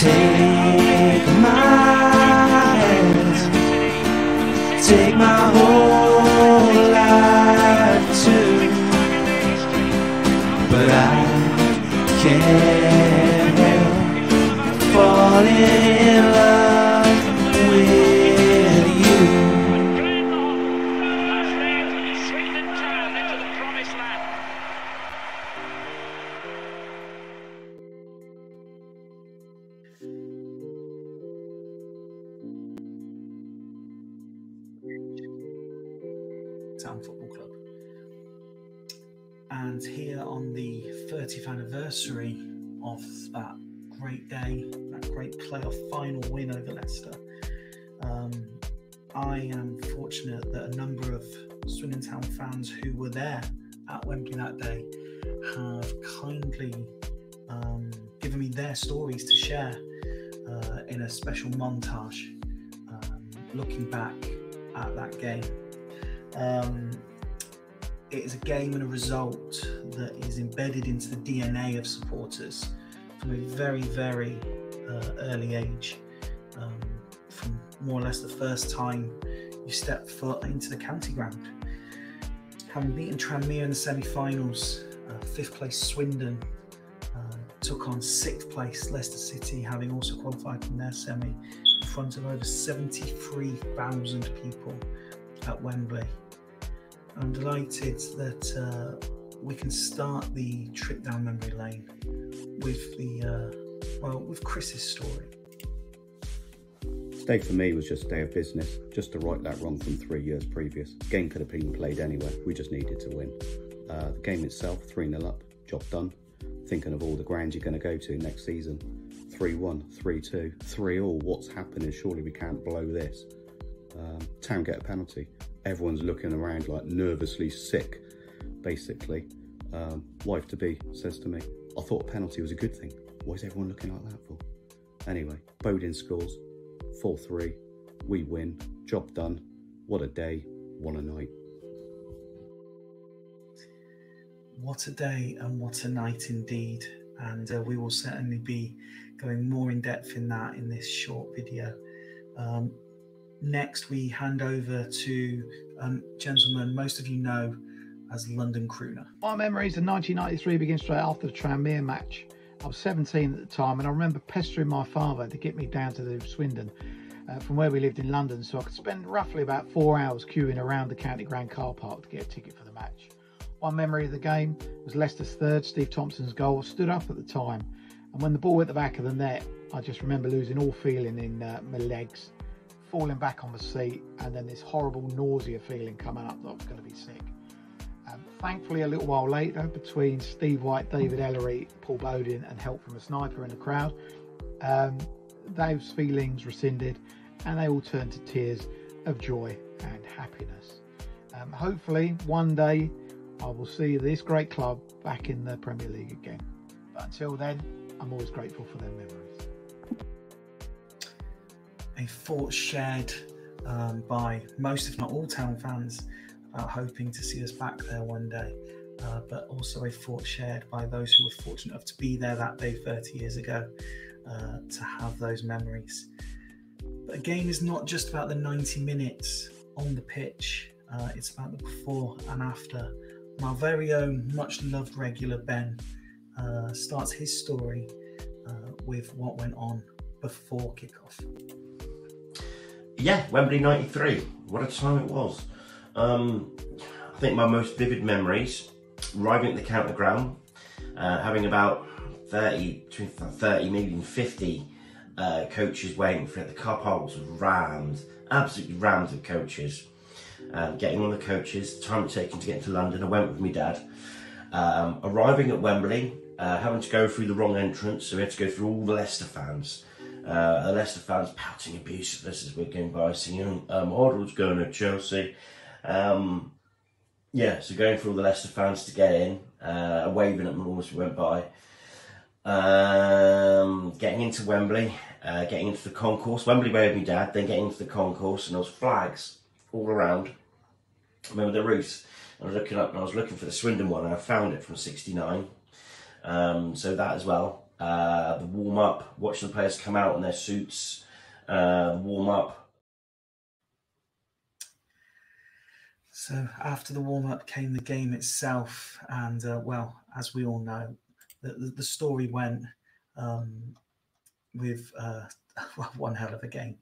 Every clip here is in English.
Take my hand, take my whole life too, but I can't help falling in love with you. Town Football Club, and here on the 30th anniversary of that great day, that great playoff final win over Leicester, I am fortunate that a number of Swindon Town fans who were there at Wembley that day have kindly given me their stories to share in a special montage looking back at that game. It is a game and a result that is embedded into the DNA of supporters from a very, very early age, from more or less the first time you step foot into the county ground. Having beaten Tranmere in the semi-finals, 5th place Swindon took on 6th place Leicester City, having also qualified from their semi in front of over 73,000 people at Wembley. I'm delighted that we can start the trip down memory lane with with Chris's story. Today for me was just a day of business, just to right that wrong from 3 years previous. The game could have been played anywhere, we just needed to win. The game itself, 3-0 up, job done. Thinking of all the grounds you're going to go to next season. 3-1, 3-2, 3-3, what's happening? Surely we can't blow this. Town get a penalty. Everyone's looking around like nervously sick, basically. Wife-to-be says to me, I thought a penalty was a good thing. Why is everyone looking like that for? Anyway, Bowden scores, 4-3, we win, job done. What a day, what a night. What a day and what a night indeed. And we will certainly be going more in depth in that in this short video. Next, we hand over to a gentleman most of you know as London Crooner. My memories of 1993 begin straight after the Tranmere match. I was 17 at the time, and I remember pestering my father to get me down to the Swindon from where we lived in London, so I could spend roughly about 4 hours queuing around the County Ground car park to get a ticket for the match. One memory of the game was Leicester's third, Steve Thompson's goal. I stood up at the time, and when the ball hit the back of the net, I just remember losing all feeling in my legs, falling back on the seat, and then this horrible nausea feeling coming up that I was going to be sick. Thankfully, a little while later, between Steve White, David Ellery, Paul Bowden, and help from a sniper in the crowd, those feelings rescinded, and they all turned to tears of joy and happiness. Hopefully, one day, I will see this great club back in the Premier League again. But until then, I'm always grateful for their memories. A thought shared by most, if not all, Town fans about hoping to see us back there one day, but also a thought shared by those who were fortunate enough to be there that day 30 years ago, to have those memories. But a game is not just about the 90 minutes on the pitch, it's about the before and after. And our very own much loved regular Ben starts his story with what went on before kickoff. Yeah, Wembley 93. What a time it was. I think my most vivid memories, arriving at the county ground, having about 30, maybe even 50 coaches waiting for it. The car park was rammed, absolutely rammed with coaches. Getting on the coaches, the time it taken to get into London. I went with my dad. Arriving at Wembley, having to go through the wrong entrance, so we had to go through all the Leicester fans. The Leicester fans pouting abuse at us as we're going by, singing Hoddle's going to Chelsea. Yeah, so going through all the Leicester fans to get in, waving at them as we went by. Getting into Wembley, getting into the concourse. Wembley Way with my dad, then getting into the concourse, and there was flags all around. I remember the roofs. I was looking up and I was looking for the Swindon one, and I found it from '69. So that as well. the warm-up, watch the players come out in their suits, warm-up. So after the warm-up came the game itself, and well, as we all know, the story went with one hell of a game.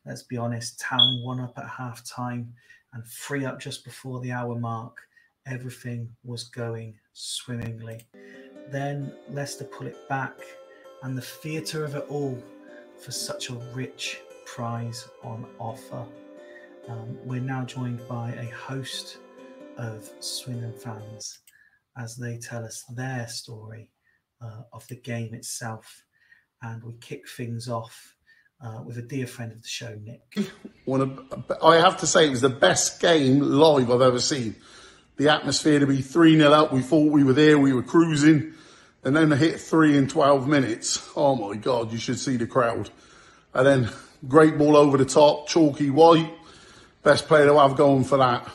Let's be honest, Town 1 up at half-time and 3 up just before the hour mark. Everything was going swimmingly. Then Leicester pull it back, and the theatre of it all for such a rich prize on offer. We're now joined by a host of Swindon fans as they tell us their story of the game itself. And we kick things off with a dear friend of the show, Nick. I have to say it was the best game live I've ever seen. The atmosphere to be 3-0 up, we thought we were there, we were cruising, and then to hit 3 in 12 minutes. Oh my God, you should see the crowd. And then great ball over the top, chalky white. Best player to have going for that.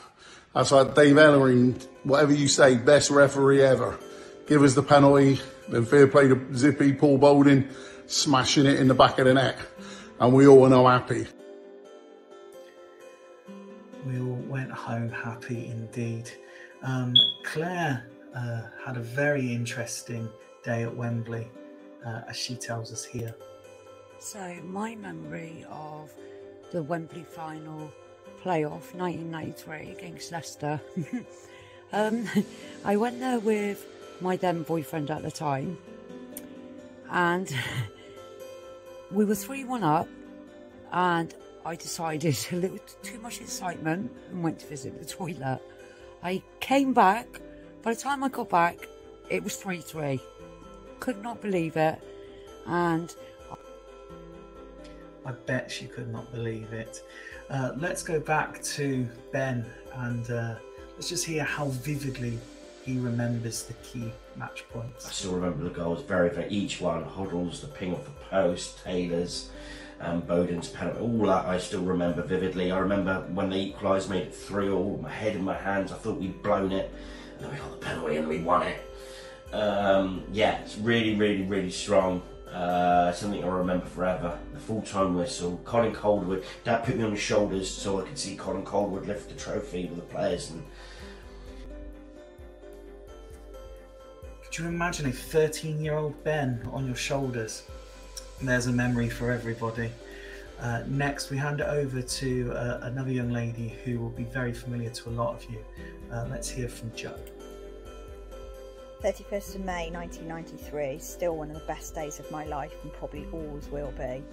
That's like Dave Ellering, whatever you say, best referee ever. Give us the penalty, then fair play to Zippy, Paul Bowden, smashing it in the back of the net. And we all were now happy. We all went home happy indeed. Claire had a very interesting day at Wembley, as she tells us here. So my memory of the Wembley final playoff 1993 against Leicester. I went there with my then boyfriend at the time, and we were 3-1 up, and I decided a little too much excitement and went to visit the toilet. I came back. By the time I got back, it was 3-3. Could not believe it. And I bet she could not believe it. Let's go back to Ben and let's just hear how vividly he remembers the key match points. I still remember the goals very, each one. Hoddle's, the ping off the post, Taylor's, Bowden's penalty, all that I still remember vividly. I remember when they equalised, made it 3-3, my head in my hands, I thought we'd blown it, and then we got the penalty and we won it. Yeah, it's really strong. Something I remember forever. The full-time whistle, Colin Coldwood. Dad put me on his shoulders so I could see Colin Coldwood lift the trophy with the players. And could you imagine a 13-year-old Ben on your shoulders? There's a memory for everybody. Next, we hand it over to another young lady who will be very familiar to a lot of you. Let's hear from Jo. 31st of May 1993, still one of the best days of my life and probably always will be.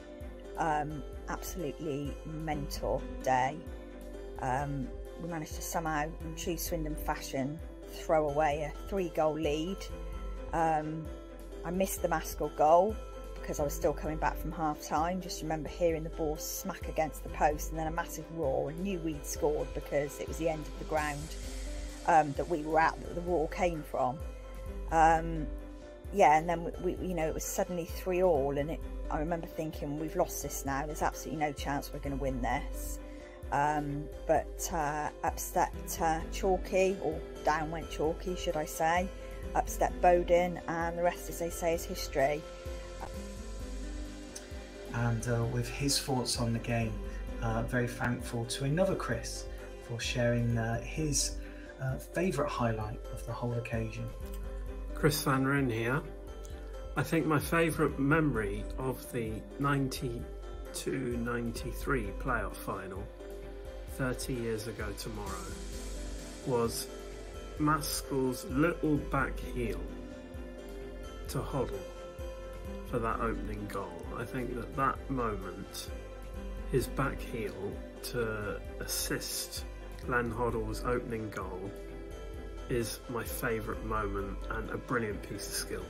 Absolutely mental day. We managed to somehow, in true Swindon fashion, throw away a 3-goal lead. I missed the Maskell goal because I was still coming back from half-time. Just remember hearing the ball smack against the post and then a massive roar, and knew we'd scored because it was the end of the ground that we were at, that the roar came from. Yeah, and then we you know, it was suddenly 3-3, and I remember thinking, we've lost this now, there's absolutely no chance we're going to win this. But up stepped Chalky, or down went Chalky should I say, up stepped Bowden, and the rest, as they say, is history. And with his thoughts on the game, very thankful to another Chris for sharing his favourite highlight of the whole occasion. Chris Van Ryn here. I think my favourite memory of the 92-93 playoff final, 30 years ago tomorrow, was Maskell's little back heel to Hoddle for that opening goal. I think that moment, his back heel to assist Glenn Hoddle's opening goal, is my favourite moment and a brilliant piece of skill.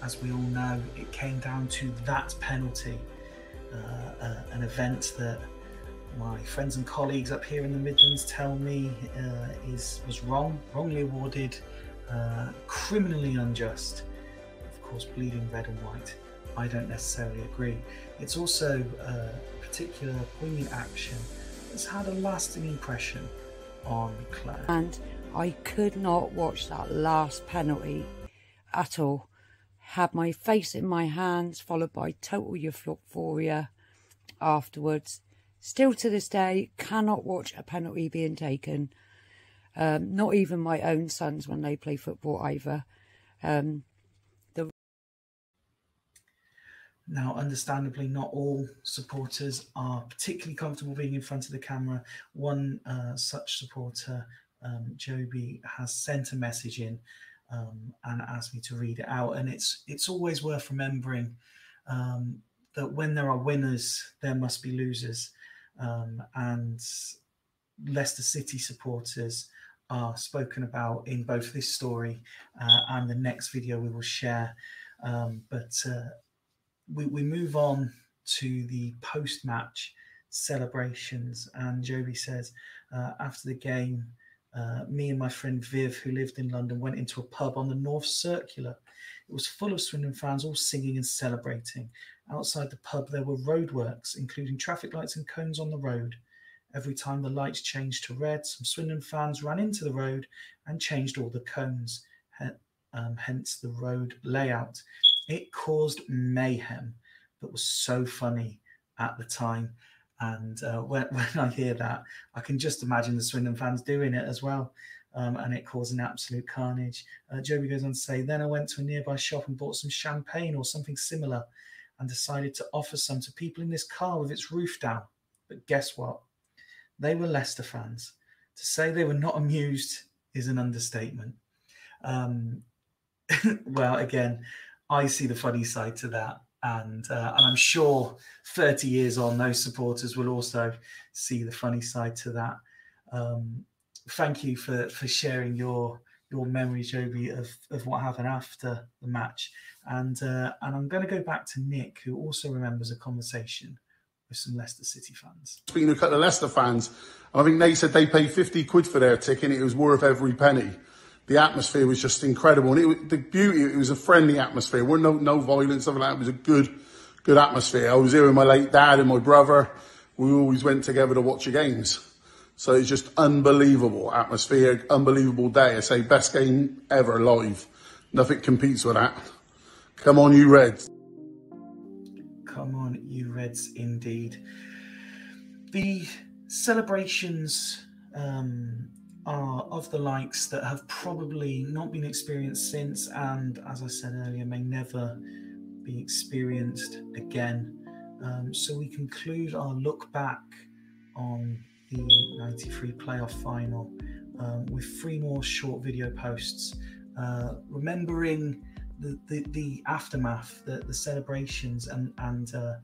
As we all know, it came down to that penalty, an event that my friends and colleagues up here in the Midlands tell me was wrongly awarded, criminally unjust. Of course, bleeding red and white. I don't necessarily agree. It's also a particular poignant action that's had a lasting impression on Claire. And I could not watch that last penalty at all. Had my face in my hands, followed by total euphoria afterwards. Still to this day, cannot watch a penalty being taken. Not even my own sons when they play football either. Now, understandably, not all supporters are particularly comfortable being in front of the camera. One such supporter, Joby, has sent a message in and asked me to read it out. And it's always worth remembering that when there are winners, there must be losers. And Leicester City supporters are spoken about in both this story and the next video we will share. We move on to the post-match celebrations, and Joby says, after the game, me and my friend Viv, who lived in London, went into a pub on the North Circular. It was full of Swindon fans, all singing and celebrating. Outside the pub, there were roadworks, including traffic lights and cones on the road. Every time the lights changed to red, some Swindon fans ran into the road and changed all the cones, hence the road layout. It caused mayhem, but was so funny at the time. And when I hear that, I can just imagine the Swindon fans doing it as well. And it caused an absolute carnage. Joby goes on to say, then I went to a nearby shop and bought some champagne or something similar and decided to offer some to people in this car with its roof down. But guess what? They were Leicester fans. To say they were not amused is an understatement. Well, again, I see the funny side to that, and I'm sure 30 years on, those supporters will also see the funny side to that. Thank you for sharing your memories, Joby, of what happened after the match, and I'm going to go back to Nick, who also remembers a conversation with some Leicester City fans. Speaking of a couple of Leicester fans, I think they said they paid 50 quid for their ticket. It was worth every penny. The atmosphere was just incredible, and the beauty. It was a friendly atmosphere. There were no violence, something like that. It was a good atmosphere. I was here with my late dad and my brother. We always went together to watch the games, so it's just unbelievable atmosphere, unbelievable day. I say best game ever live. Nothing competes with that. Come on, you Reds! Come on, you Reds, indeed. The celebrations are of the likes that have probably not been experienced since, and as I said earlier, may never be experienced again. So we conclude our look back on the 93 playoff final with 3 more short video posts, remembering the aftermath, the celebrations, and a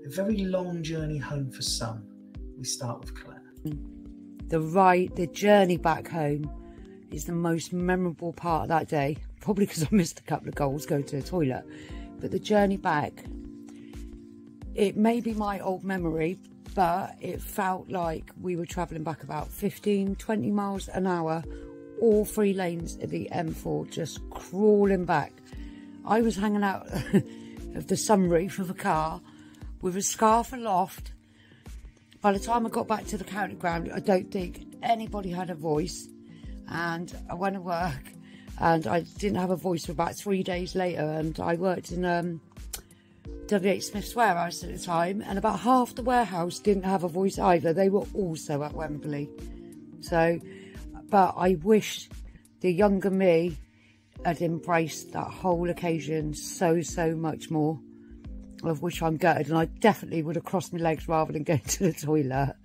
very long journey home for some. We start with Claire. The journey back home is the most memorable part of that day. Probably because I missed a couple of goals going to the toilet. But the journey back, it may be my old memory, but it felt like we were travelling back about 15, 20 miles an hour, all 3 lanes of the M4, just crawling back. I was hanging out of the sunroof of a car with a scarf aloft. By the time I got back to the county ground, I don't think anybody had a voice. And I went to work and I didn't have a voice for about 3 days later. And I worked in W.H. Smith's warehouse at the time. And about half the warehouse didn't have a voice either. They were also at Wembley. So, but I wish the younger me had embraced that whole occasion so much more. Of which I'm gutted, and I definitely would have crossed my legs rather than going to the toilet.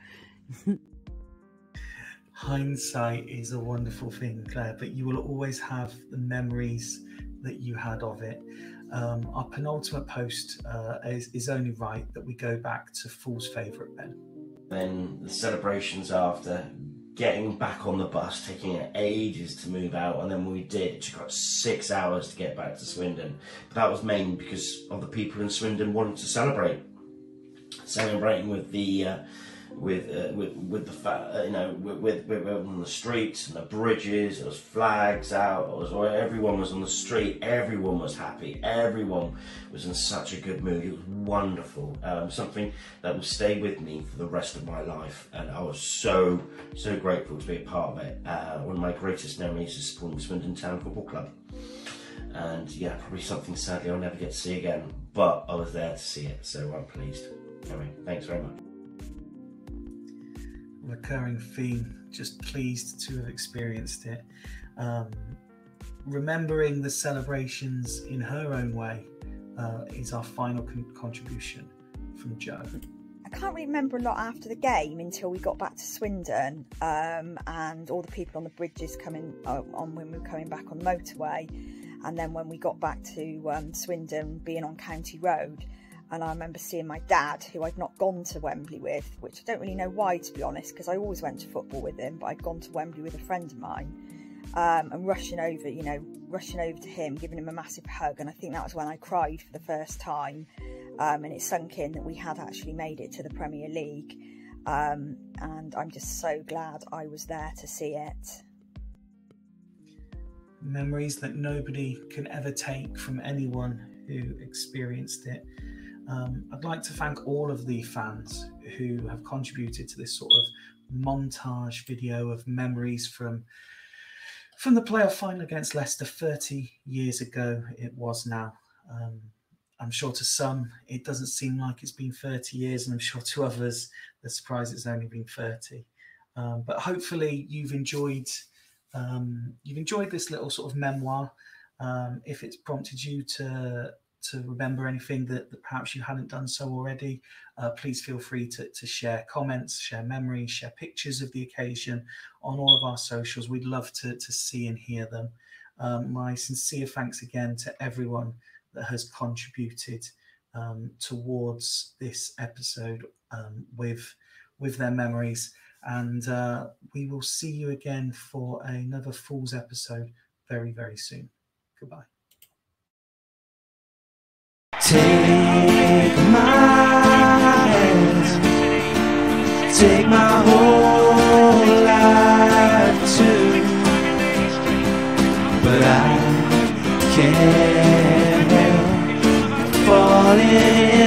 Hindsight is a wonderful thing, Claire, but you will always have the memories that you had of it. Our penultimate post is only right that we go back to Fool's favourite, Ben. Then the celebrations after, getting back on the bus, taking ages to move out, and then when we did, it took us 6 hours to get back to Swindon. But that was mainly because of the people in Swindon wanting to celebrating with the with on the streets and the bridges. There was flags out. Everyone was on the street. Everyone was happy. Everyone was in such a good mood. It was wonderful. Something that will stay with me for the rest of my life. And I was so grateful to be a part of it. One of my greatest memories is supporting Swindon Town Football Club. and yeah, probably something sadly I'll never get to see again, but I was there to see it, so I'm pleased. Anyway, thanks very much. Recurring theme, just pleased to have experienced it. Remembering the celebrations in her own way is our final contribution from Jo. I can't really remember a lot after the game until we got back to Swindon, and all the people on the bridges coming on when we were coming back on the motorway, and then when we got back to Swindon, being on County Road. And I remember seeing my dad, who I'd not gone to Wembley with, which I don't really know why, to be honest, because I always went to football with him, but I'd gone to Wembley with a friend of mine, and rushing over to him, giving him a massive hug. And I think that was when I cried for the first time, and it sunk in that we had actually made it to the Premier League, and I'm just so glad I was there to see it. Memories that nobody can ever take from anyone who experienced it. I'd like to thank all of the fans who have contributed to this sort of montage video of memories from the playoff final against Leicester 30 years ago it was now. I'm sure to some it doesn't seem like it's been 30 years, and I'm sure to others they're surprised it's only been 30. But hopefully you've enjoyed this little sort of memoir. If it's prompted you to remember anything that perhaps you hadn't done so already, please feel free to share comments, share memories, share pictures of the occasion on all of our socials. We'd love to see and hear them. My sincere thanks again to everyone that has contributed towards this episode with their memories, and we will see you again for another Fool's episode very, very soon. Goodbye. Take my hand, take my whole life too, but I can't help falling